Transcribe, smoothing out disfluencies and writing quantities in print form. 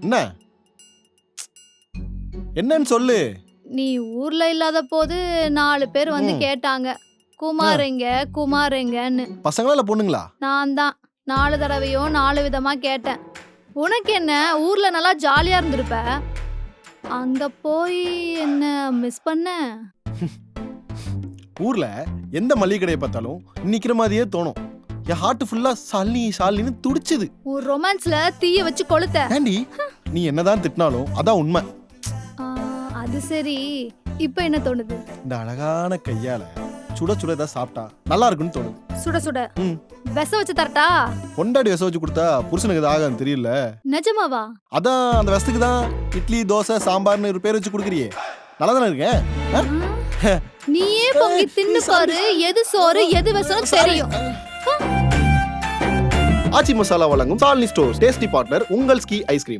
என்ன என்னன்னு சொல்லு. நீ ஊர்ல இல்லாத போது 4 பேர் வந்து கேட்டாங்க, குமார் எங்க குமார் எங்கன்னு. பசங்களா இல்ல பொண்ணுங்களா? நான் தான் 4 தடவையும் 4 விதமா கேட்டேன். உனக்கு என்ன, ஊர்ல நல்லா ஜாலியா இருந்திருப்ப, அங்க போய் என்ன மிஸ் பண்ண? ஊர்ல எந்த மளிகை கடையை பார்த்தாலும் நிக்கிற மாதிரியே தோணும். என் ஹார்ட் ஃபுல்லா சல்லி சாலின்னு துடிச்சுது. ஒரு ரொமான்ஸ்ல தீய வச்சு கொளுத்த. ஏண்டி நீ என்னதான் திட்டினாலும் அதான் உண்மை. ஆ, அது சரி. இப்ப என்ன தோணுது? இந்த அழகான கையால சுட சுட ஏதாவது சாப்பிட்டா நல்லா இருக்குன்னு தோணுது. சுட சுட ம். வெச வச்சு தரட்டா? பொண்டாடி விச வச்சு கொடுத்தா புருஷனுக்கு இது ஆகாதுன்னு தெரியல. நிஜமாவா? அதான் அந்த விசத்துக்கு தான் இட்லி தோசை சாம்பார்னு ஒரு பேர் வச்சு கொடுக்குறியே. நல்லா தானே இருக்கேன். நீயே பொங்கி தின்னு பாரு, எது சோறு எது விஷம் தெரியும். ஆச்சி மசாலா வழங்கும் சாலினி ஸ்டோர்ஸ் டேஸ்டி பார்ட்னர் உங்கள் ஸ்கி ஐஸ்கிரீம்.